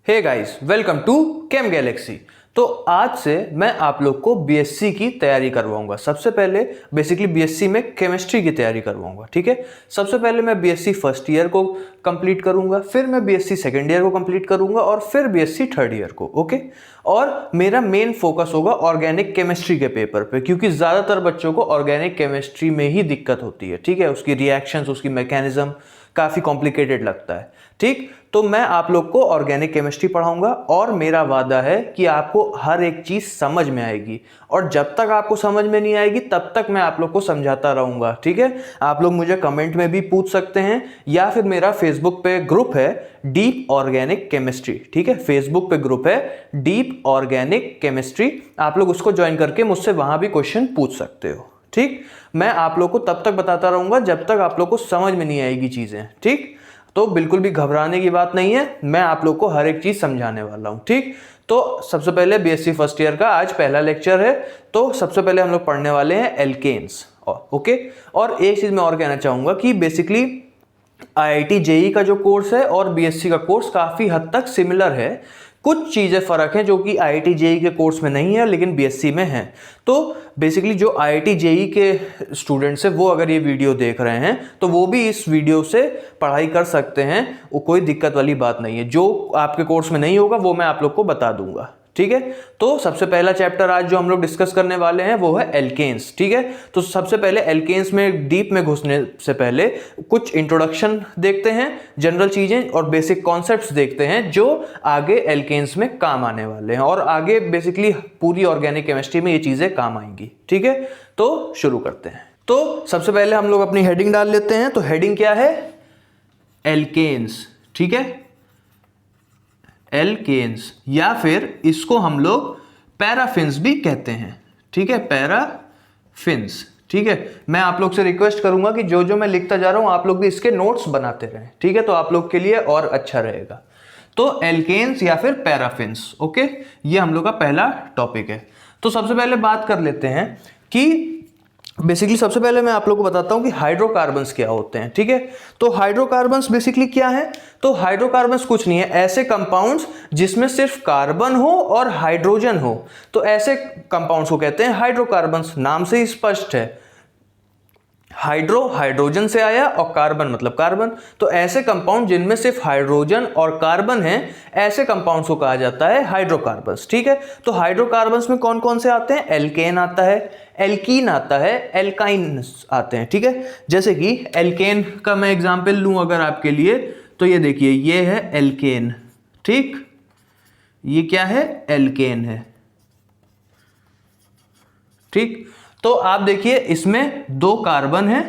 Hey guys, welcome to Chem Galaxy. तो आज से मैं आप लोग को बीएससी की तैयारी करवाऊंगा। सबसे पहले बेसिकली बीएससी में केमिस्ट्री की तैयारी करवाऊंगा, ठीक है। सबसे पहले मैं बीएससी फर्स्ट ईयर को कंप्लीट करूंगा, फिर मैं बीएससी सेकेंड ईयर को कंप्लीट करूंगा और फिर बीएससी थर्ड ईयर को, ओके। और मेरा मेन फोकस होगा ऑर्गेनिक केमिस्ट्री के पेपर पे, क्योंकि ज़्यादातर बच्चों को ऑर्गेनिक केमिस्ट्री में ही दिक्कत होती है, ठीक है। उसकी रिएक्शंस, उसकी मैकेनिज्म काफ़ी कॉम्प्लिकेटेड लगता है, ठीक। तो मैं आप लोग को ऑर्गेनिक केमिस्ट्री पढ़ाऊंगा और मेरा वादा है कि आपको हर एक चीज़ समझ में आएगी, और जब तक आपको समझ में नहीं आएगी तब तक मैं आप लोग को समझाता रहूंगा, ठीक है। आप लोग मुझे कमेंट में भी पूछ सकते हैं, या फिर मेरा फेसबुक पे ग्रुप है डीप ऑर्गेनिक केमिस्ट्री, ठीक है। फेसबुक पे ग्रुप है डीप ऑर्गेनिक केमिस्ट्री, आप लोग उसको ज्वाइन करके मुझसे वहां भी क्वेश्चन पूछ सकते हो, ठीक। मैं आप लोग को तब तक बताता रहूंगा जब तक आप लोग को समझ में नहीं आएगी चीज़ें, ठीक। तो बिल्कुल भी घबराने की बात नहीं है, मैं आप लोग को हर एक चीज़ समझाने वाला हूँ, ठीक। तो सबसे पहले बीएससी फर्स्ट ईयर का आज पहला लेक्चर है। तो सबसे पहले हम लोग पढ़ने वाले हैं एल्केन्स, ओके। और एक चीज़ मैं और कहना चाहूँगा कि बेसिकली आईआईटी जेई का जो कोर्स है और बीएससी का कोर्स काफ़ी हद तक सिमिलर है। कुछ चीज़ें फ़र्क हैं जो कि आईआईटी जेई के कोर्स में नहीं है लेकिन बीएससी में है। तो बेसिकली जो आईआईटी जेई के स्टूडेंट्स हैं वो अगर ये वीडियो देख रहे हैं तो वो भी इस वीडियो से पढ़ाई कर सकते हैं, वो कोई दिक्कत वाली बात नहीं है। जो आपके कोर्स में नहीं होगा वो मैं आप लोग को बता दूंगा, ठीक है। तो सबसे पहला चैप्टर आज जो हम लोग डिस्कस करने वाले हैं वो है एल्केन्स, ठीक है। तो सबसे पहले एल्केन्स में डीप में घुसने से पहले कुछ इंट्रोडक्शन देखते हैं, जनरल चीजें और बेसिक कॉन्सेप्ट्स देखते हैं जो आगे एल्केन्स में काम आने वाले हैं, और आगे बेसिकली पूरी ऑर्गेनिक केमिस्ट्री में ये चीजें काम आएंगी, ठीक है। तो शुरू करते हैं। तो सबसे पहले हम लोग अपनी हेडिंग डाल लेते हैं। तो हेडिंग क्या है? एल्केन्स, ठीक है। एल्केन्स, या फिर इसको हम लोग पैराफिन्स भी कहते हैं, ठीक है। पैराफिन्स, ठीक है। मैं आप लोग से रिक्वेस्ट करूंगा कि जो जो मैं लिखता जा रहा हूं आप लोग भी इसके नोट्स बनाते रहें, ठीक है। तो आप लोग के लिए और अच्छा रहेगा। तो एल्केन्स या फिर पैराफिन्स, ओके, ये हम लोग का पहला टॉपिक है। तो सबसे पहले बात कर लेते हैं कि बेसिकली सबसे पहले मैं आप लोगों को बताता हूं कि हाइड्रोकार्बन्स क्या होते हैं, ठीक है। तो हाइड्रोकार्बन्स बेसिकली क्या है? तो हाइड्रोकार्बन्स कुछ नहीं है, ऐसे कंपाउंड्स जिसमें सिर्फ कार्बन हो और हाइड्रोजन हो, तो ऐसे कंपाउंड्स को कहते हैं हाइड्रोकार्बन्स। नाम से ही स्पष्ट है, हाइड्रो हाइड्रोजन से आया और कार्बन मतलब कार्बन, तो ऐसे कंपाउंड जिनमें सिर्फ हाइड्रोजन और कार्बन है, ऐसे कंपाउंड्स को कहा जाता है हाइड्रोकार्बन्स, ठीक है। तो हाइड्रोकार्बन्स में कौन कौन से आते हैं? एल्केन आता है, एल्कीन आता है, एल्काइन आते हैं, ठीक है। जैसे कि एल्केन का मैं एग्जांपल लूं अगर आपके लिए, तो ये देखिए, ये है एल्केन, ठीक। ये क्या है? एल्केन है, ठीक। तो आप देखिए इसमें 2 कार्बन है,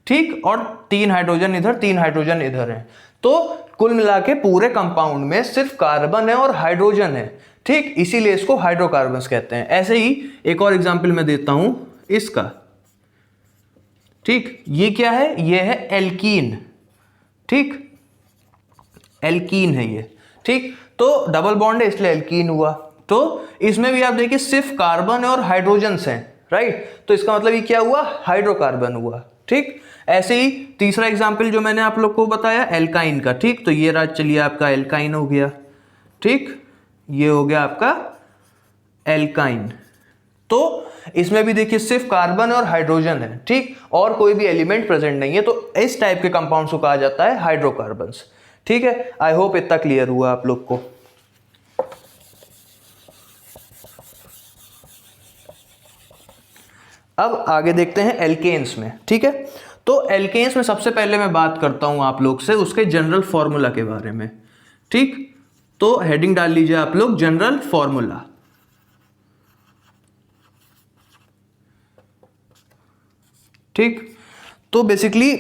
ठीक, और 3 हाइड्रोजन इधर, 3 हाइड्रोजन इधर है। तो कुल मिला के पूरे कंपाउंड में सिर्फ कार्बन है और हाइड्रोजन है, ठीक। इसीलिए इसको हाइड्रोकार्बन्स कहते हैं। ऐसे ही एक और एग्जांपल मैं देता हूं इसका, ठीक। ये क्या है? ये है एल्कीन, ठीक। एल्कीन है ये, ठीक। तो डबल बॉन्ड है इसलिए एल्कीन हुआ। तो इसमें भी आप देखिए सिर्फ कार्बन और हाइड्रोजन हैं, राइट। तो इसका मतलब ये क्या हुआ? हाइड्रोकार्बन हुआ, ठीक। ऐसे ही तीसरा एग्जांपल जो मैंने आप लोग को बताया एल्काइन का, ठीक। तो ये राज चलिए आपका एल्काइन हो गया, ठीक। ये हो गया आपका एल्काइन। तो इसमें भी देखिए सिर्फ कार्बन और हाइड्रोजन है, ठीक, और कोई भी एलिमेंट प्रेजेंट नहीं है। तो इस टाइप के कंपाउंड्स को कहा जाता है हाइड्रोकार्बन्स, ठीक है। आई होप इतना क्लियर हुआ आप लोग को। अब आगे देखते हैं एल्केन्स में, ठीक है। तो एल्केन्स में सबसे पहले मैं बात करता हूं आप लोग से उसके जनरल फॉर्मूला के बारे में, ठीक। तो हेडिंग डाल लीजिए आप लोग, जनरल फॉर्मूला, ठीक। तो बेसिकली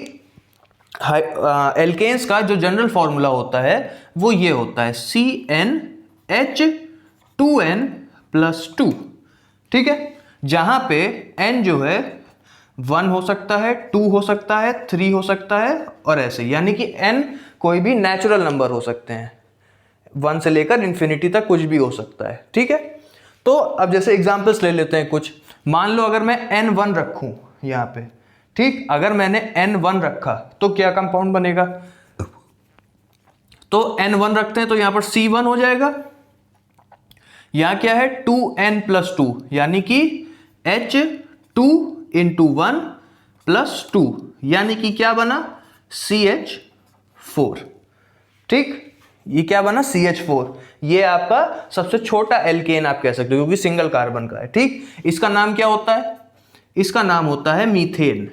एल्केन्स का जो जनरल फॉर्मूला होता है वो ये होता है CnH2n+2, ठीक है। जहां पे n जो है 1 हो सकता है, 2 हो सकता है, 3 हो सकता है और ऐसे, यानी कि n कोई भी नेचुरल नंबर हो सकते हैं, 1 से लेकर इन्फिनिटी तक कुछ भी हो सकता है, ठीक है। तो अब जैसे एग्जांपल्स ले लेते हैं कुछ। मान लो अगर मैं n1 रखूं यहां पे, ठीक। अगर मैंने n1 रखा तो क्या कंपाउंड बनेगा? तो N1 रखते हैं तो यहां पर C1 हो जाएगा। यहां क्या है 2N+2 यानी कि H2 इंटू 1 प्लस 2 यानी कि क्या बना CH4। ठीक, ये क्या बना CH4। ये आपका सबसे छोटा एल्केन आप कह सकते हो क्योंकि सिंगल कार्बन का है। ठीक, इसका नाम क्या होता है, इसका नाम होता है मीथेन।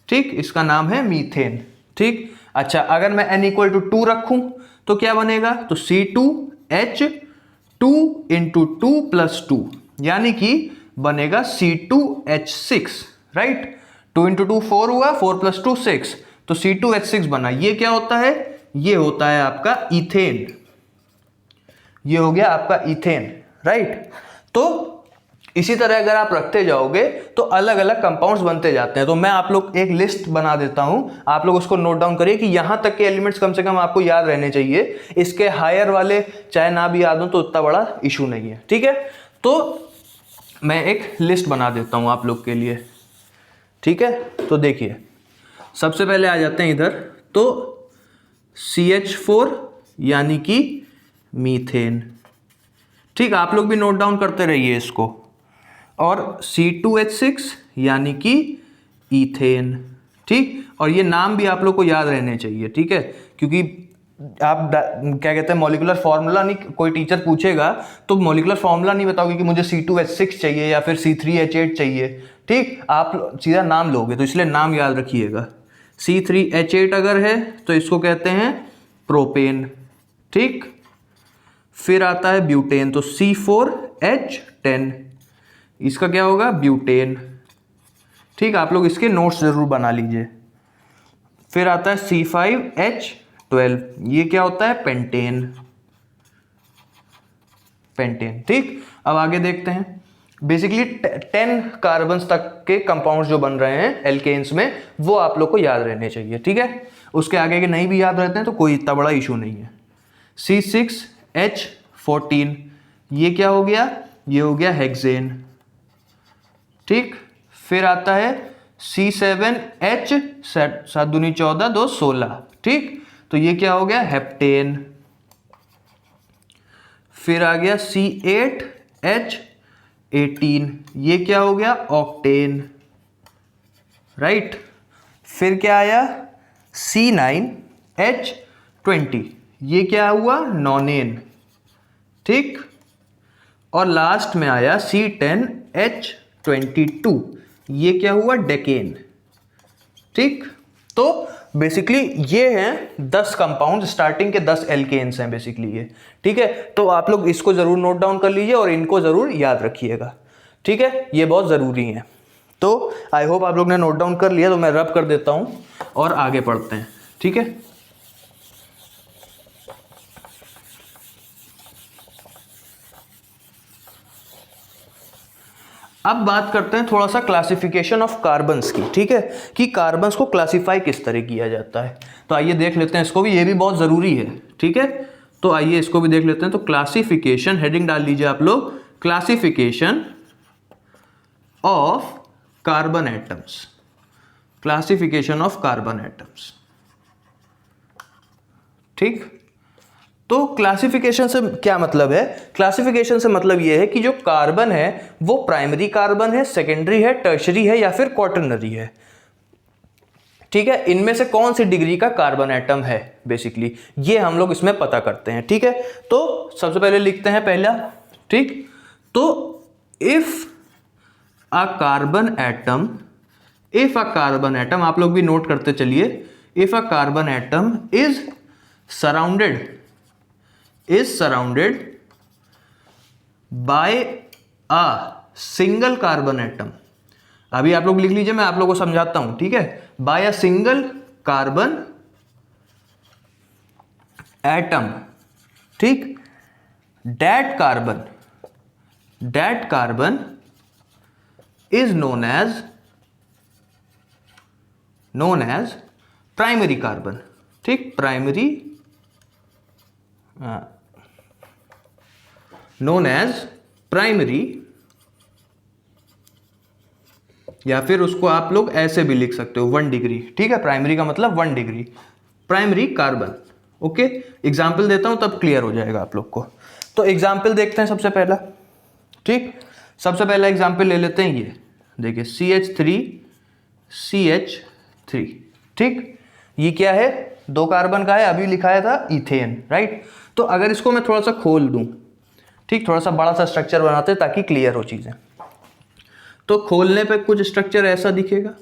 ठीक, इसका नाम है मीथेन। ठीक, अच्छा अगर मैं N=2 रखूं तो क्या बनेगा, तो C2H2 इंटू 2 प्लस 2 यानी कि बनेगा C2H6। राइट, 2 इंटू 2 4 हुआ, 4 प्लस 2 6, तो C2H6 बना। ये क्या होता है, ये होता है आपका इथेन। ये हो गया आपका इथेन। राइट, तो इसी तरह अगर आप रखते जाओगे तो अलग अलग कंपाउंड्स बनते जाते हैं। तो मैं आप लोग एक लिस्ट बना देता हूं, आप लोग उसको नोट डाउन करिए कि यहां तक के एलिमेंट्स कम से कम आपको याद रहने चाहिए। इसके हायर वाले चाहे ना भी याद हो तो उतना बड़ा इशू नहीं है। ठीक है, तो मैं एक लिस्ट बना देता हूं आप लोग के लिए। ठीक है, तो देखिए सबसे पहले आ जाते हैं इधर, तो CH4 यानी कि मीथेन। ठीक, आप लोग भी नोट डाउन करते रहिए इसको। और C2H6 यानी कि इथेन। ठीक, और ये नाम भी आप लोग को याद रहने चाहिए। ठीक है, क्योंकि आप क्या कहते हैं मॉलिक्यूलर फॉर्मूला नहीं, कोई टीचर पूछेगा तो मॉलिक्यूलर फॉर्मूला नहीं बताओगे कि मुझे C2H6 चाहिए या फिर C3H8 चाहिए। ठीक, आप सीधा नाम लोगे, तो इसलिए नाम याद रखिएगा। C3H8 अगर है तो इसको कहते हैं प्रोपेन। ठीक, फिर आता है ब्यूटेन, तो C4H10 इसका क्या होगा, ब्यूटेन। ठीक, आप लोग इसके नोट्स जरूर बना लीजिए। फिर आता है C5H12, ये क्या होता है, पेंटेन। पेंटेन। ठीक, अब आगे देखते हैं। बेसिकली 10 कार्बन्स तक के कंपाउंड्स जो बन रहे हैं एल्केन्स में, वो आप लोग को याद रहने चाहिए। ठीक है, उसके आगे के नहीं भी याद रहते हैं तो कोई इतना बड़ा इशू नहीं है। C6H14 ये क्या हो गया, ये हो गया हेक्सेन। ठीक, फिर आता है C7H 7 दूनी 14 2 16। ठीक, तो ये क्या हो गया, हेप्टेन। फिर आ गया C8H18 ये क्या हो गया, ऑक्टेन। राइट, फिर क्या आया C9H20 ये क्या हुआ, नॉनेन। ठीक, और लास्ट में आया C10H22 ये क्या हुआ, डेकेन। ठीक, तो बेसिकली ये हैं 10 कंपाउंड, स्टार्टिंग के 10 एल्केन्स हैं बेसिकली ये। ठीक है, तो आप लोग इसको जरूर नोट डाउन कर लीजिए और इनको जरूर याद रखिएगा। ठीक है, ये बहुत जरूरी है। तो आई होप आप लोग ने नोट डाउन कर लिया, तो मैं रब कर देता हूं और आगे पढ़ते हैं। ठीक है, अब बात करते हैं थोड़ा सा क्लासिफिकेशन ऑफ कार्बन्स की। ठीक है, कि कार्बन्स को क्लासिफाई किस तरह किया जाता है। तो आइए देख लेते हैं इसको भी, ये भी बहुत ज़रूरी है। ठीक है, तो आइए इसको भी देख लेते हैं। तो क्लासिफिकेशन, हेडिंग डाल लीजिए आप लोग, classification of carbon atoms. Classification of carbon atoms. ठीक, तो क्लासिफिकेशन से क्या मतलब है, क्लासिफिकेशन से मतलब यह है कि जो कार्बन है वो प्राइमरी कार्बन है, सेकेंडरी है, टर्शरी है या फिर क्वाटरनरी है। ठीक है, इनमें से कौन सी डिग्री का कार्बन एटम है, बेसिकली ये हम लोग इसमें पता करते हैं। ठीक है, तो सबसे पहले लिखते हैं पहला। ठीक, तो इफ अ कार्बन एटम आप लोग भी नोट करते चलिए, if a carbon atom is surrounded by a single carbon atom। अभी आप लोग लिख लीजिए, मैं आप लोगों को समझाता हूं। ठीक है, by a single carbon atom। ठीक, that carbon is known as primary carbon। ठीक, प्राइमरी known as प्राइमरी, या फिर उसको आप लोग ऐसे भी लिख सकते हो 1 डिग्री। ठीक है, प्राइमरी का मतलब 1 degree, primary carbon okay, example देता हूं तब क्लियर हो जाएगा आप लोग को। तो एग्जाम्पल देखते हैं सबसे पहला, ठीक। सबसे पहला एग्जाम्पल ले लेते हैं, ये देखिए CH3, ठीक। ये क्या है, 2 कार्बन का है, अभी लिखाया था इथेन, राइट। तो अगर इसको मैं थोड़ा सा खोल दूं, ठीक, थोड़ा सा बड़ा सा स्ट्रक्चर बनाते हैं ताकि क्लियर हो चीजें। तो खोलने पे कुछ स्ट्रक्चर ऐसा दिखेगा,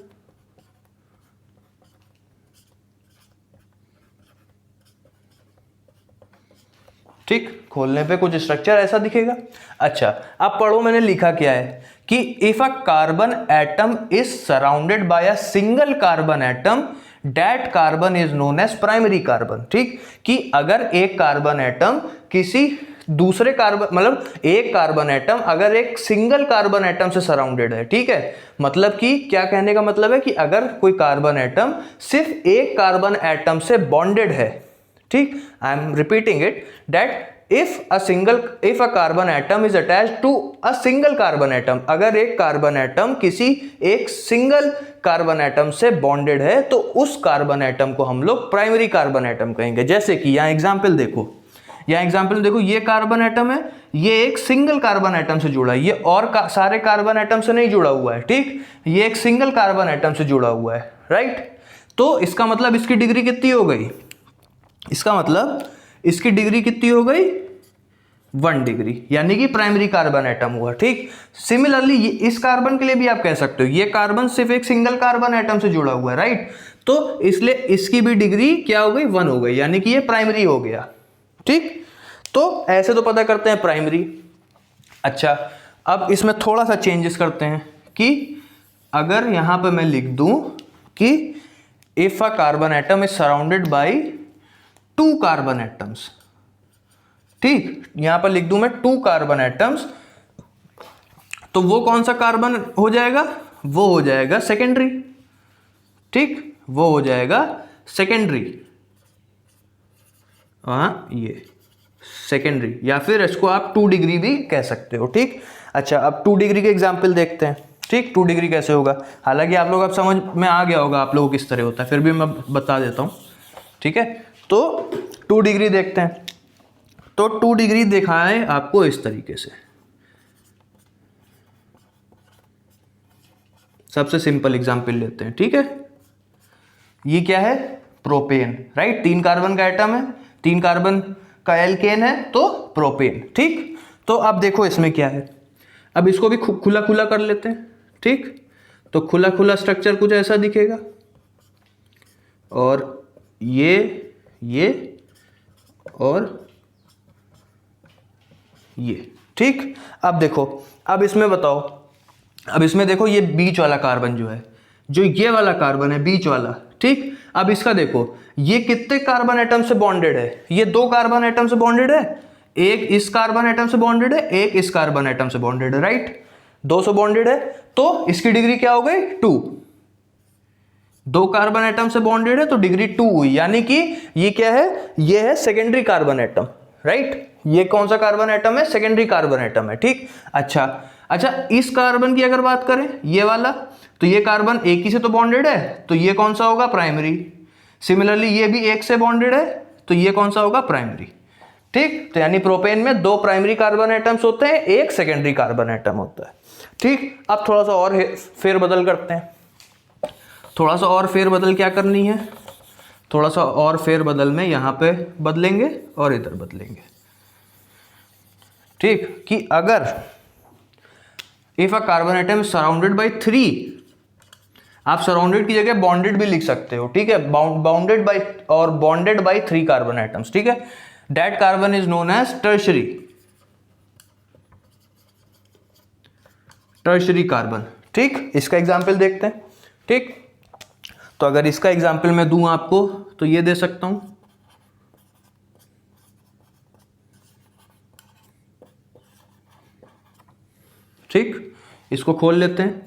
ठीक, खोलने पे कुछ स्ट्रक्चर ऐसा दिखेगा। अच्छा, अब पढ़ो मैंने लिखा क्या है कि if a carbon atom is surrounded by a single carbon atom that carbon is known as primary carbon, ठीक। कि अगर एक कार्बन एटम किसी दूसरे कार्बन, मतलब एक कार्बन एटम अगर एक सिंगल कार्बन एटम से सराउंडेड है, ठीक है, मतलब कि क्या कहने का मतलब है कि अगर कोई कार्बन एटम सिर्फ एक कार्बन एटम से बॉन्डेड है, ठीक, I am repeating it, that if a carbon atom is attached to a single carbon atom, अगर एक कार्बन एटम किसी एक सिंगल कार्बन एटम से बॉन्डेड है तो उस कार्बन एटम को हम लोग प्राइमरी कार्बन एटम कहेंगे। जैसे कि यहाँ एग्जांपल देखो, ये कार्बन एटम है, ये एक सिंगल कार्बन एटम से जुड़ा है, ये और सारे कार्बन एटम से नहीं जुड़ा हुआ है, ठीक, ये एक सिंगल कार्बन एटम से जुड़ा हुआ है, राइट। तो इसका मतलब इसकी डिग्री कितनी हो गई, इसका मतलब इसकी डिग्री कितनी हो गई, 1 डिग्री, यानी कि प्राइमरी कार्बन एटम हुआ, ठीक। सिमिलरली इस कार्बन के लिए भी आप कह सकते हो, ये कार्बन सिर्फ एक सिंगल कार्बन एटम से जुड़ा हुआ है, राइट। तो इसलिए इसकी भी डिग्री क्या हो गई, 1 हो गई, यानी कि ये प्राइमरी हो गया, ठीक। तो ऐसे तो पता करते हैं प्राइमरी। अच्छा, अब इसमें थोड़ा सा चेंजेस करते हैं कि अगर यहां पर मैं लिख दूं कि if a carbon atom is surrounded bye 2 carbon atoms, ठीक, यहां पर लिख दूं मैं 2 कार्बन एटम्स, तो वो कौन सा कार्बन हो जाएगा, वो हो जाएगा सेकेंडरी, ठीक, वो हो जाएगा सेकेंडरी, ये सेकेंडरी, या फिर इसको आप 2 डिग्री भी कह सकते हो, ठीक। अच्छा, अब 2 डिग्री के एग्जाम्पल देखते हैं, ठीक। 2 डिग्री कैसे होगा, हालांकि आप लोग अब समझ में आ गया होगा आप लोगों को किस तरह होता है, फिर भी मैं बता देता हूं, ठीक है। तो 2 डिग्री देखते हैं, तो 2 डिग्री दिखाएं आपको इस तरीके से। सबसे सिंपल एग्जांपल लेते हैं, ठीक है। ये क्या है, प्रोपेन, राइट, 3 कार्बन का एटम है, 3 कार्बन का एल्केन है, तो प्रोपेन, ठीक। तो अब देखो इसमें क्या है, अब इसको भी खुला खुला कर लेते हैं, ठीक। तो खुला खुला स्ट्रक्चर कुछ ऐसा दिखेगा, और ये और ये, ठीक। अब देखो, अब इसमें बताओ, अब इसमें देखो ये बीच वाला कार्बन जो है, जो ये वाला कार्बन है बीच वाला, ठीक। अब इसका देखो, ये कितने कार्बन एटम से बॉन्डेड है, ये 2 कार्बन एटम से बॉन्डेड है, एक इस कार्बन एटम से बॉन्डेड है, एक इस कार्बन एटम से बॉन्डेड है, राइट, 2 से बॉन्डेड है, तो इसकी डिग्री क्या हो गई, 2। 2 कार्बन एटम से बॉन्डेड है तो डिग्री 2 हुई, यानी कि ये क्या है, ये है सेकेंडरी कार्बन एटम, राइट। ये कौन सा कार्बन एटम है, सेकेंडरी कार्बन एटम है, ठीक। अच्छा, इस कार्बन की अगर बात करें, ये वाला, तो ये कार्बन एक ही से तो बॉन्डेड है, तो ये कौन सा होगा, प्राइमरी। सिमिलरली ये भी एक से बॉन्डेड है, तो ये कौन सा होगा, प्राइमरी, ठीक। तो यानी प्रोपेन में 2 प्राइमरी कार्बन एटम्स होते हैं, एक सेकेंडरी कार्बन एटम होता है, ठीक। अब थोड़ा सा और फेरबदल करते हैं, थोड़ा सा और फेरबदल क्या करनी है, थोड़ा सा और फेरबदल में यहां पे बदलेंगे और इधर बदलेंगे, ठीक। कि अगर if a carbon atom surrounded by 3, आप सराउंडेड की जगह बॉन्डेड भी लिख सकते हो, ठीक है, बाउंडेड बाय और बॉन्डेड बाय 3 कार्बन एटम्स, ठीक है, that carbon is known as tertiary carbon, ठीक। इसका एग्जाम्पल देखते हैं, ठीक। तो अगर इसका एग्जाम्पल मैं दूं आपको, तो ये दे सकता हूं, ठीक। इसको खोल लेते हैं,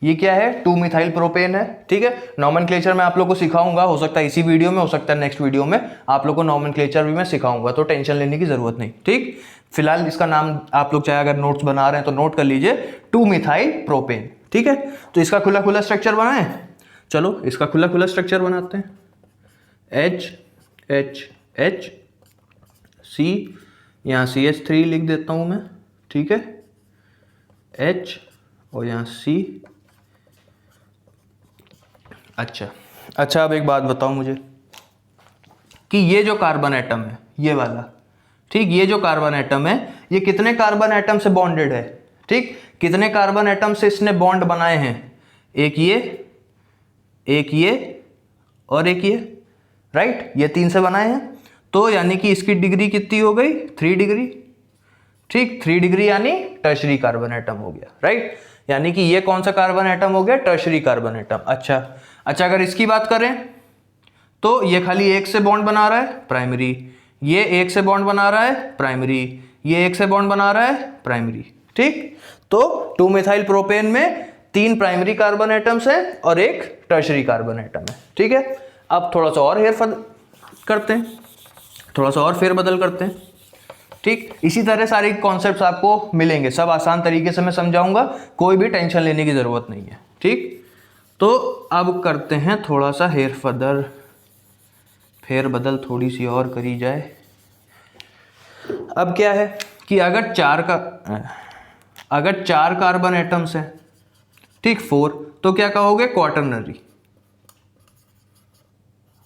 ये क्या है, 2 मिथाइल प्रोपेन है, ठीक है। नॉमेनक्लेचर मैं आप लोग को सिखाऊंगा, हो सकता है इसी वीडियो में, हो सकता है नेक्स्ट वीडियो में आप लोग को नॉमेनक्लेचर भी मैं सिखाऊंगा, तो टेंशन लेने की जरूरत नहीं, ठीक। फिलहाल इसका नाम आप लोग चाहे अगर नोट्स बना रहे हैं तो नोट कर लीजिए, 2 मिथाइल प्रोपेन, ठीक है। तो इसका खुला खुला स्ट्रक्चर बनाएं, चलो इसका खुला खुला स्ट्रक्चर बनाते हैं, एच एच सी, यहाँ CH3 लिख देता हूँ मैं, ठीक है, H और यहाँ C। अच्छा अब एक बात बताओ मुझे कि ये जो कार्बन एटम है ये वाला, ठीक, ये जो कार्बन एटम है ये कितने कार्बन एटम से बॉन्डेड है, ठीक, कितने कार्बन एटम से इसने बॉन्ड बनाए हैं, एक ये और एक ये, राइट, ये 3 से बनाए हैं। तो यानी कि इसकी डिग्री कितनी हो गई, 3 डिग्री, ठीक, 3 डिग्री यानी टर्शरी कार्बन एटम हो गया, राइट। यानी कि ये कौन सा कार्बन एटम हो गया, टर्शरी कार्बन एटम। अच्छा अगर इसकी बात करें तो ये खाली एक से बॉन्ड बना रहा है, प्राइमरी, ये एक से बॉन्ड बना रहा है, प्राइमरी, ये एक से बॉन्ड बना रहा है, प्राइमरी, ठीक। तो 2 मिथाइल प्रोपेन में 3 प्राइमरी कार्बन एटम्स हैं और एक टर्शरी कार्बन एटम है, ठीक है। अब थोड़ा सा और फेरबदल करते हैं, ठीक। इसी तरह सारे कॉन्सेप्ट्स आपको मिलेंगे, सब आसान तरीके से मैं समझाऊंगा, कोई भी टेंशन लेने की जरूरत नहीं है, ठीक। तो अब करते हैं थोड़ा सा फेरबदल थोड़ी सी और करी जाए। अब क्या है कि अगर 4 कार्बन एटम्स हैं, ठीक, 4, तो क्या कहोगे,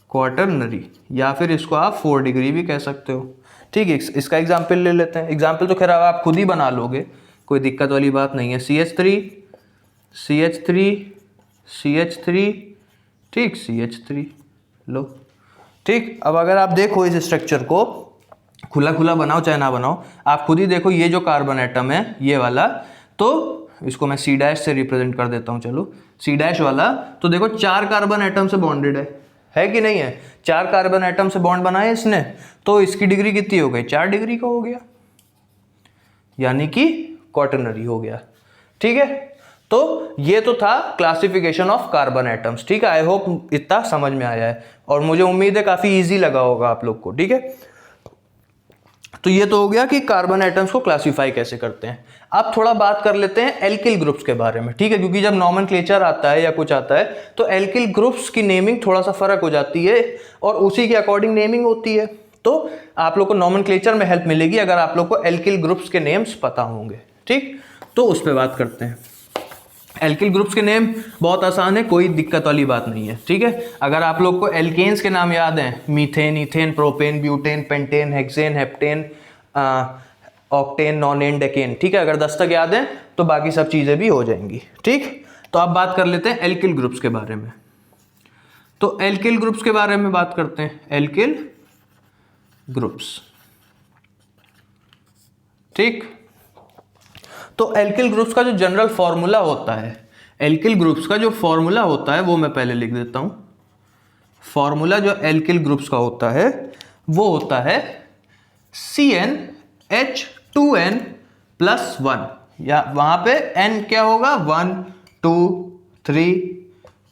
क्वार्टरनरी, या फिर इसको आप 4 डिग्री भी कह सकते हो, ठीक है। इसका एग्जाम्पल ले लेते हैं। एग्जाम्पल तो खैर आप खुद ही बना लोगे, कोई दिक्कत वाली बात नहीं है। CH3 ठीक, CH3 लो, ठीक। अब अगर आप देखो इस स्ट्रक्चर को, खुला बनाओ चाहे ना बनाओ, आप खुद ही देखो, ये जो कार्बन एटम है ये वाला, तो इसको मैं C' से रिप्रेजेंट कर देता हूं, चलो C' वाला, तो देखो 4 कार्बन एटम से बॉन्डेड है कि नहीं है, 4 कार्बन एटम से बॉन्ड बनाए इसने, तो इसकी डिग्री कितनी हो गई, 4 डिग्री का हो गया, यानी कि क्वार्टरनरी हो गया, ठीक है। तो ये तो था क्लासिफिकेशन ऑफ कार्बन एटम्स, ठीक है। आई होप इतना समझ में आया है और मुझे उम्मीद है काफी इजी लगा होगा आप लोग को, ठीक है। तो ये तो हो गया कि कार्बन एटम्स को क्लासिफाई कैसे करते हैं। अब थोड़ा बात कर लेते हैं एल्किल ग्रुप्स के बारे में, ठीक है, क्योंकि जब नॉमेनक्लेचर आता है या कुछ आता है तो एल्किल ग्रुप्स की नेमिंग थोड़ा सा फर्क हो जाती है और उसी के अकॉर्डिंग नेमिंग होती है। तो आप लोग को नॉमेनक्लेचर में हेल्प मिलेगी अगर आप लोग को एल्किल ग्रुप्स के नेम्स पता होंगे, ठीक। तो उस पर बात करते हैं। एल्किल ग्रुप्स के नेम बहुत आसान है, कोई दिक्कत वाली बात नहीं है, ठीक है। अगर आप लोग को एल्केन्स के नाम याद हैं, methane, ethane, propane, butane, pentane, hexane, heptane, octane, nonane, decane, ठीक है। अगर 10 तक याद है तो बाकी सब चीजें भी हो जाएंगी, ठीक। तो अब बात कर लेते हैं एल्किल ग्रुप्स के बारे में। तो एल्किल ग्रुप्स के बारे में बात करते हैं, एल्किल ग्रुप्स, ठीक। तो एल्किल ग्रुप्स का जो जनरल फॉर्मूला होता है, एल्किल ग्रुप्स का जो फॉर्मूला होता है वो मैं पहले लिख देता हूं। फॉर्मूला जो एल्किल ग्रुप्स का होता है वो होता है CnH2n+1, या वहां पे n क्या होगा, 1 2 3,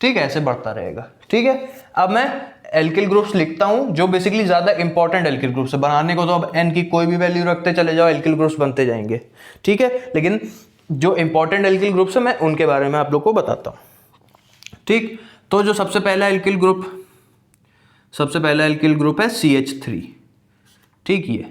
ठीक है, ऐसे बढ़ता रहेगा, ठीक है। अब मैं एल्किल ग्रुप्स लिखता हूं जो बेसिकली ज्यादा इंपॉर्टेंट एल्किल ग्रुप्स है। बनाने को तो अब n की कोई भी वैल्यू रखते चले जाओ, एल्किल ग्रुप्स बनते जाएंगे, ठीक है। लेकिन जो इंपॉर्टेंट एल्किल ग्रुप्स है मैं उनके बारे में आप लोग को बताता हूं, ठीक। तो जो सबसे पहला एल्किल ग्रुप है CH3, ठीक। ये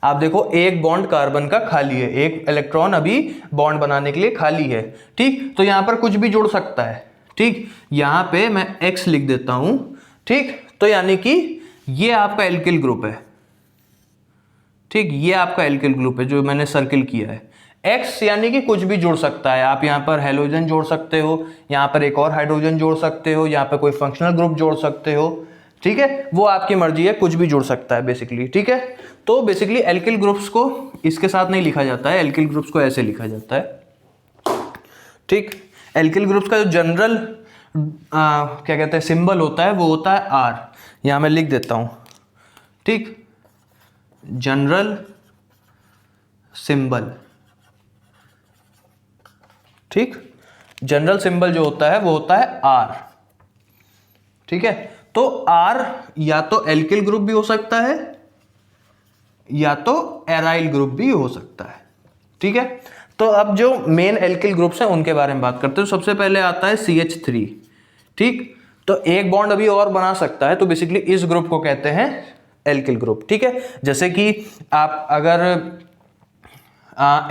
आप देखो एक बॉन्ड कार्बन का खाली है, एक इलेक्ट्रॉन अभी बॉन्ड बनाने के लिए खाली है, ठीक। तो यहां पर कुछ भी जुड़ सकता है, ठीक। यहां पे मैं X लिख देता हूं, ठीक। तो यानी कि ये आपका एल्किल ग्रुप है, ठीक। ये आपका एल्किल ग्रुप है जो मैंने सर्किल किया है। X यानी कि कुछ भी जुड़ सकता है, आप यहां पर हेलोजन जोड़ सकते हो, यहां पर एक और हाइड्रोजन जोड़ सकते हो, यहां पर कोई फंक्शनल ग्रुप जोड़ सकते हो, ठीक है। वो आपकी मर्जी है, कुछ भी जुड़ सकता है बेसिकली, ठीक है। तो बेसिकली एल्किल ग्रुप्स को इसके साथ नहीं लिखा जाता है, एल्किल ग्रुप्स को ऐसे लिखा जाता है, ठीक। एल्किल ग्रुप्स का जो जनरल क्या कहते हैं सिंबल होता है वो होता है R, यहां मैं लिख देता हूं, ठीक। जनरल सिंबल, ठीक। जनरल सिंबल जो होता है वो होता है R, ठीक है। तो R या तो एल्किल ग्रुप भी हो सकता है या तो एराइल ग्रुप भी हो सकता है, ठीक है। तो अब जो मेन एल्किल ग्रुप्स हैं उनके बारे में बात करते हैं। सबसे पहले आता है CH3, ठीक। तो एक बॉन्ड अभी और बना सकता है, तो बेसिकली इस ग्रुप को कहते हैं एल्किल ग्रुप। ठीक है, जैसे कि आप अगर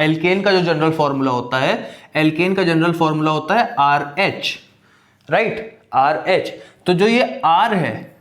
एल्केन का जो जनरल फॉर्मूला होता है, एल्केन का जनरल फॉर्मूला होता है RH, राइट, RH। तो जो ये R है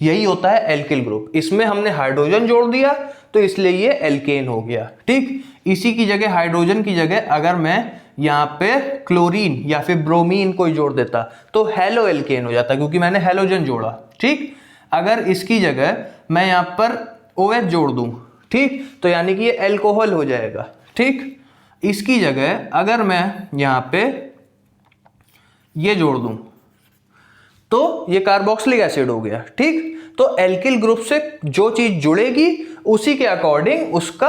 यही होता है एल्किल ग्रुप। इसमें हमने हाइड्रोजन जोड़ दिया तो इसलिए ये एल्केन हो गया। ठीक, इसी की जगह, हाइड्रोजन की जगह अगर मैं यहाँ पे क्लोरीन या फिर ब्रोमीन कोई जोड़ देता तो हेलो एल्केन हो जाता, क्योंकि मैंने हेलोजन जोड़ा। ठीक, अगर इसकी जगह मैं यहाँ पर OH जोड़ दूं, ठीक, तो यानी कि ये एल्कोहल हो जाएगा। ठीक, इसकी जगह अगर मैं यहाँ पे ये जोड़ दूं तो ये कार्बोक्सिलिक एसिड हो गया। ठीक, तो एल्किल ग्रुप से जो चीज जुड़ेगी उसी के अकॉर्डिंग उसका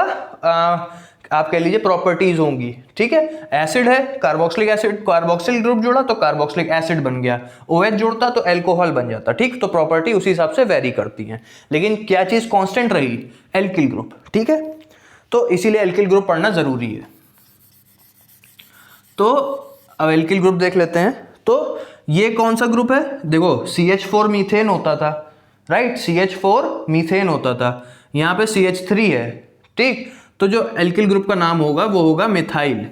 आप कह लीजिए प्रॉपर्टीज होंगी। ठीक है, एसिड है, कार्बोक्सिलिक एसिड, कार्बोक्सिल ग्रुप जोड़ा तो कार्बोक्सिलिक एसिड बन गया, OH जोड़ता तो एल्कोहल बन जाता। ठीक, तो प्रॉपर्टी उसी हिसाब से वेरी करती है, लेकिन क्या चीज कांस्टेंट रही? Alkyl group. ठीक है, तो इसीलिए एल्किल ग्रुप पढ़ना जरूरी है। तो अब एल्किल ग्रुप देख लेते हैं। तो ये कौन सा ग्रुप है? देखो CH4 मीथेन होता था, राइट, CH4 मीथेन होता था, यहाँ पे CH3 है। ठीक, तो जो एल्किल ग्रुप का नाम होगा वो होगा मिथाइल।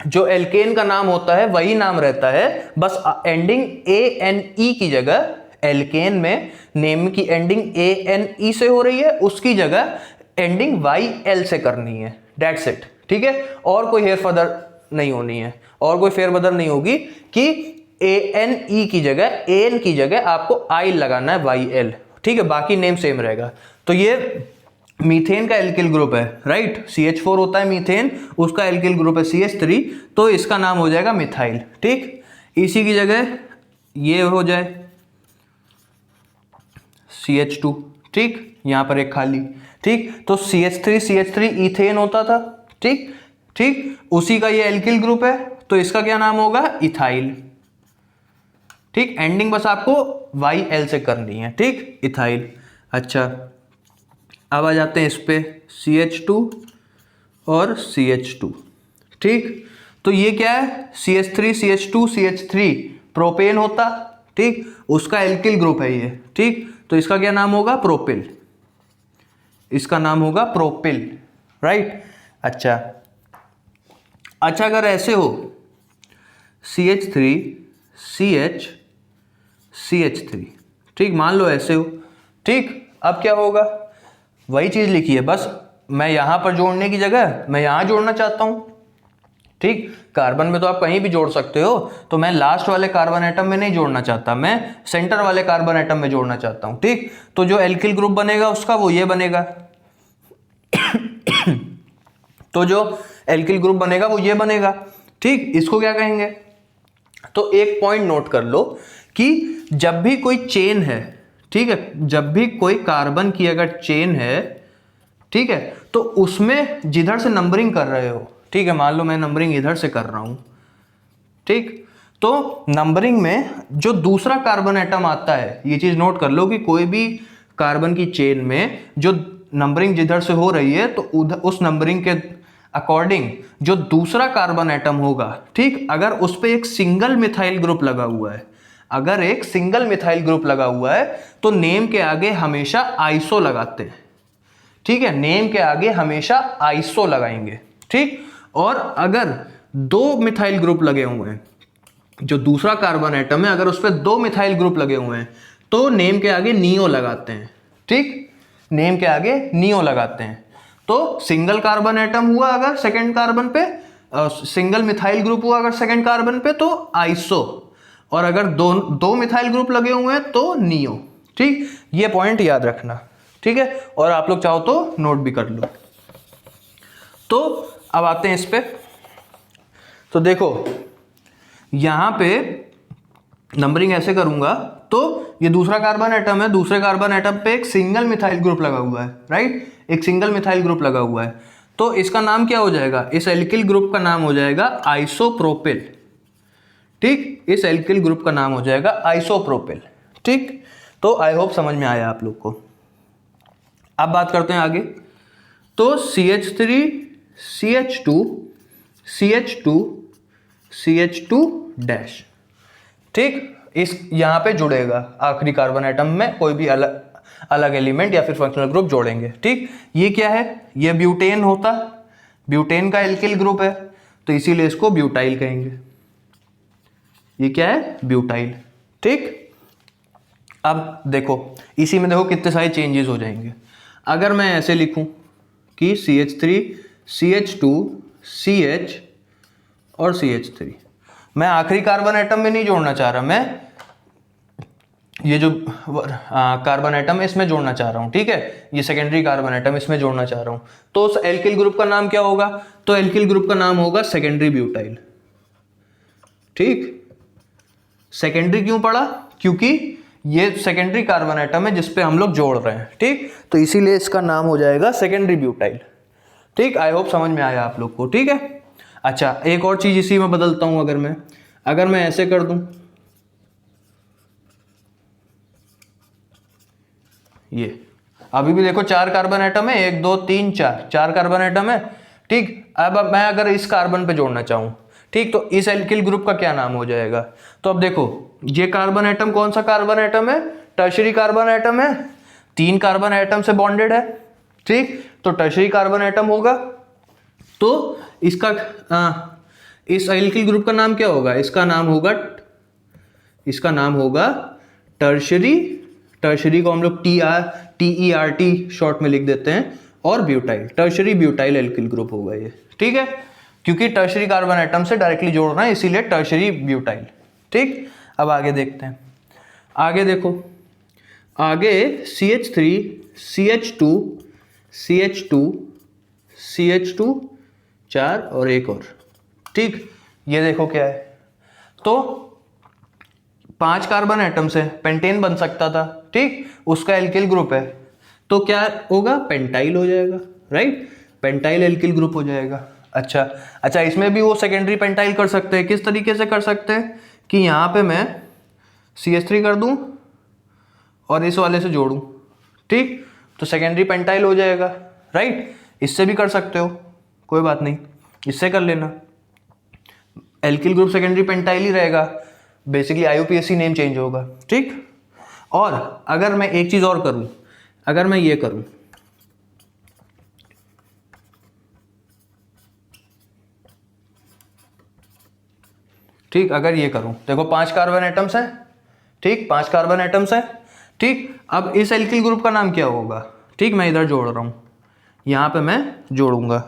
जो एल्केन का नाम होता है वही नाम रहता है, बस एंडिंग ANE की जगह, एल्केन में नेम की एंडिंग ANE से हो रही है, उसकी जगह एंडिंग YL से करनी है, दैट्स इट। ठीक है, और कोई हेरफेर नहीं होनी है, और कोई फेरबदल नहीं होगी कि ANE की जगह, AN की जगह आपको I लगाना है, YL। ठीक है, बाकी नेम सेम रहेगा। तो ये मीथेन का एल्किल ग्रुप है, राइट, CH4 होता है मीथेन, उसका एल्किल ग्रुप है CH3, तो इसका नाम हो जाएगा मिथाइल। ठीक, इसी की जगह ये हो जाए CH2। ठीक, यहां पर एक खाली। ठीक, तो CH3 इथेन होता था। ठीक, ठीक, उसी का ये एल्किल ग्रुप है, तो इसका क्या नाम होगा? इथाइल। ठीक, एंडिंग बस आपको YL से करनी है। ठीक, इथाइल। अच्छा, अब आ जाते हैं इस पे CH2 और CH2। ठीक, तो ये क्या है? CH3 प्रोपेन होता। ठीक, उसका एल्किल ग्रुप है ये। ठीक, तो इसका क्या नाम होगा? प्रोपिल। इसका नाम होगा प्रोपिल, राइट। अच्छा, अगर ऐसे हो CH3 ठीक, मान लो ऐसे हो। ठीक, अब क्या होगा? वही चीज लिखी है, बस मैं यहां पर जोड़ने की जगह मैं यहां जोड़ना चाहता हूं। ठीक, कार्बन में तो आप कहीं भी जोड़ सकते हो, तो मैं लास्ट वाले कार्बन एटम में नहीं जोड़ना चाहता, मैं सेंटर वाले कार्बन एटम में जोड़ना चाहता हूं। ठीक, तो जो एल्किल ग्रुप बनेगा उसका वो ये बनेगा। तो जो एल्किल ग्रुप बनेगा वो ये बनेगा। ठीक, इसको क्या कहेंगे? तो एक पॉइंट नोट कर लो कि जब भी कोई चेन है, ठीक है, जब भी कोई कार्बन की अगर चेन है, ठीक है, तो उसमें जिधर से नंबरिंग कर रहे हो, ठीक है, मान लो मैं नंबरिंग इधर से कर रहा हूं। ठीक, तो नंबरिंग में जो दूसरा कार्बन एटम आता है, ये चीज नोट कर लो कि कोई भी कार्बन की चेन में जो नंबरिंग जिधर से हो रही है, तो उधर उस नंबरिंग के अकॉर्डिंग जो दूसरा कार्बन एटम होगा, ठीक, अगर उस पे एक सिंगल मिथाइल ग्रुप लगा हुआ है, अगर एक सिंगल मिथाइल ग्रुप लगा हुआ है, तो नेम के आगे हमेशा आइसो लगाते हैं। ठीक है, नेम के आगे हमेशा आइसो लगाएंगे। ठीक, और अगर दो मिथाइल ग्रुप लगे हुए हैं, जो दूसरा कार्बन एटम है, अगर उस पर दो मिथाइल ग्रुप लगे हुए हैं, तो नेम के आगे नियो लगाते हैं। ठीक, नेम के आगे नियो लगाते हैं। तो सिंगल कार्बन एटम हुआ अगर सेकंड कार्बन पे, सिंगल मिथाइल ग्रुप हुआ अगर सेकंड कार्बन पे, तो आइसो, और अगर दो मिथाइल ग्रुप लगे हुए हैं तो नियो। ठीक, ये पॉइंट याद रखना। ठीक है, और आप लोग चाहो तो नोट भी कर लो। तो अब आते हैं इस पे। तो देखो यहां पे नंबरिंग ऐसे करूंगा, तो ये दूसरा कार्बन एटम है, दूसरे कार्बन एटम पे एक सिंगल मिथाइल ग्रुप लगा हुआ है, राइट, एक सिंगल मिथाइल ग्रुप लगा हुआ है, तो इसका नाम क्या हो जाएगा? इस एल्किल ग्रुप का नाम हो जाएगा आइसोप्रोपिल। ठीक, इस एल्किल ग्रुप का नाम हो जाएगा आइसोप्रोपिल। ठीक, तो आई होप समझ में आया आप लोग को। अब बात करते हैं आगे। तो CH3 CH2 CH2 CH2 dash, ठीक, इस यहाँ पे जुड़ेगा आखिरी कार्बन आइटम में कोई भी अलग एलिमेंट या फिर फंक्शनल ग्रुप जोड़ेंगे। ठीक, ये क्या है, ये ब्यूटेन होता, ब्यूटेन का एल्किल ग्रुप है तो इसीलिए इसको ब्यूटाइल कहेंगे। ये क्या है, ब्यूटाइल। ठीक, अब देखो इसी में देखो कितने सारे चेंजेस हो जाएंगे। अगर मैं ऐसे लिखूं कि CH3 CH2 CH और CH3, मैं आखिरी कार्बन आइटम में नहीं जोड़ना चाह रहा, मैं ये जो कार्बन आइटम है इसमें जोड़ना चाह रहा हूं। ठीक है, ये सेकेंडरी कार्बन आइटम इसमें जोड़ना चाह रहा हूं, तो उस एल्किल ग्रुप का नाम क्या होगा, तो एल्किल ग्रुप का नाम होगा सेकेंडरी ब्यूटाइल। ठीक, सेकेंडरी क्यों पड़ा, क्योंकि ये सेकेंडरी कार्बन आइटम है जिसपे हम लोग जोड़ रहे हैं। ठीक, तो इसीलिए इसका नाम हो जाएगा सेकेंडरी ब्यूटाइल। ठीक, आई होप समझ में आया आप लोग को। ठीक है, अच्छा एक और चीज इसी में बदलता हूं, अगर मैं ऐसे कर दूं, ये अभी भी देखो 4 कार्बन आइटम है, 1 2 3 4 कार्बन आइटम है। ठीक, अब मैं अगर इस कार्बन पे जोड़ना चाहूं, ठीक, तो इस एल्किल ग्रुप का क्या नाम हो जाएगा, तो अब देखो ये कार्बन आइटम कौन सा कार्बन आइटम है, टर्शरी कार्बन आइटम है, 3 कार्बन आइटम से बॉन्डेड है। ठीक, तो टर्शरी कार्बन आइटम होगा, तो इसका इस एल्किल ग्रुप का नाम क्या होगा, इसका नाम होगा टर्शरी। टर्शरी को हम लोग TERT शॉर्ट में लिख देते हैं, और butyl, tertiary butyl alkyl group होगा ये। ठीक है, क्योंकि टर्शरी कार्बन आइटम से डायरेक्टली जोड़ रहा है इसीलिए टर्शरी ब्यूटाइल। ठीक, अब आगे देखते हैं, आगे देखो, आगे CH3 CH2 CH2 CH2 4 और एक और। ठीक, ये देखो क्या है, तो 5 कार्बन आइटम से पेंटेन बन सकता था। ठीक, उसका एल्किल ग्रुप है तो क्या होगा, पेंटाइल हो जाएगा। राइट, पेंटाइल एल्किल ग्रुप हो जाएगा। अच्छा, इसमें भी वो सेकेंडरी पेंटाइल कर सकते हैं। किस तरीके से कर सकते हैं कि यहाँ पे मैं CH3 कर दूं और इस वाले से जोड़ूं। ठीक, तो सेकेंडरी पेंटाइल हो जाएगा। राइट, इससे भी कर सकते हो, कोई बात नहीं, इससे कर लेना, एल्किल ग्रुप सेकेंडरी पेंटाइल ही रहेगा, बेसिकली IUPAC नेम चेंज होगा। ठीक, और अगर मैं एक चीज और करूं, अगर मैं ये करूं, ठीक, अगर ये करूं, देखो 5 कार्बन आइटम्स हैं। ठीक, 5 कार्बन आइटम्स हैं। ठीक, अब इस एल्किल ग्रुप का नाम क्या होगा, ठीक, मैं इधर जोड़ रहा हूं, यहां पे मैं जोड़ूंगा,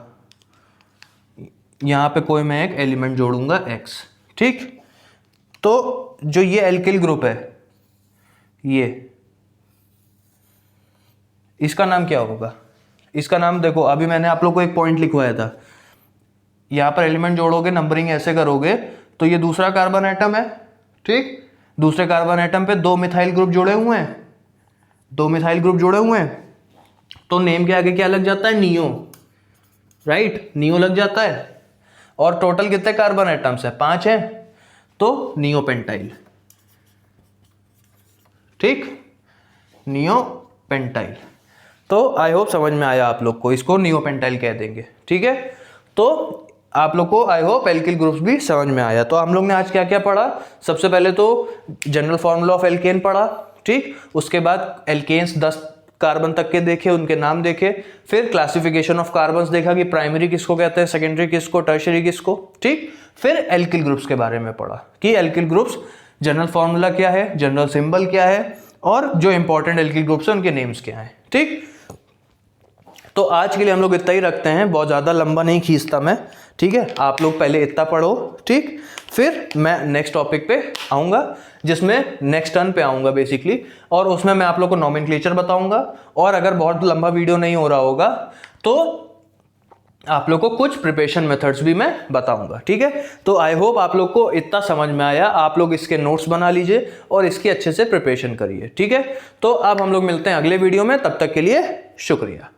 यहां पे कोई मैं एक एलिमेंट जोड़ूंगा X। ठीक, तो जो ये एल्किल ग्रुप है, ये इसका नाम क्या होगा, इसका नाम देखो, अभी मैंने आप लोग को एक पॉइंट लिखवाया था, यहां पर एलिमेंट जोड़ोगे, नंबरिंग ऐसे करोगे, तो ये दूसरा कार्बन आइटम है। ठीक, दूसरे कार्बन आइटम पे 2 मिथाइल ग्रुप जुड़े हुए हैं, 2 मिथाइल ग्रुप जुड़े हुए हैं, तो नेम के आगे क्या लग जाता है, नियो। राइट, नियो लग जाता है, और टोटल कितने कार्बन आइटम्स है, 5 हैं, तो नियो पेंटाइल। ठीक, नियो पेंटाइल। तो आई होप समझ में आया आप लोग को, इसको नियो पेंटाइल कह देंगे। ठीक है, तो आप लोग को आई होप एल्किल ग्रुप्स भी समझ में आया। तो हम लोग ने आज क्या क्या पढ़ा, सबसे पहले तो जनरल फॉर्मूला ऑफ एल्केन पढ़ा। ठीक, उसके बाद एल्केन्स 10 कार्बन तक के देखे, उनके नाम देखे, फिर क्लासिफिकेशन ऑफ कार्बन्स देखा कि प्राइमरी किसको कहते हैं, सेकेंडरी किसको, टर्शरी किसको। ठीक, फिर एल्किल ग्रुप्स के बारे में पढ़ा कि एल्किल ग्रुप्स जनरल फॉर्मूला क्या है, जनरल सिंबल क्या है, और जो इंपॉर्टेंट एल्किल ग्रुप्स है उनके नेम्स क्या हैं। ठीक, तो आज के लिए हम लोग इतना ही रखते हैं, बहुत ज़्यादा लंबा नहीं खींचता मैं। ठीक है, आप लोग पहले इतना पढ़ो। ठीक, फिर मैं नेक्स्ट टॉपिक पे आऊँगा, जिसमें नेक्स्ट टर्न पे आऊँगा बेसिकली, और उसमें मैं आप लोग को नॉमेनक्लेचर बताऊँगा, और अगर बहुत लंबा वीडियो नहीं हो रहा होगा तो आप लोग को कुछ प्रिपरेशन मेथड्स भी मैं बताऊंगा। ठीक है, तो आई होप आप लोग को इतना समझ में आया। आप लोग इसके नोट्स बना लीजिए और इसकी अच्छे से प्रिपरेशन करिए। ठीक है, तो अब हम लोग मिलते हैं अगले वीडियो में, तब तक के लिए शुक्रिया।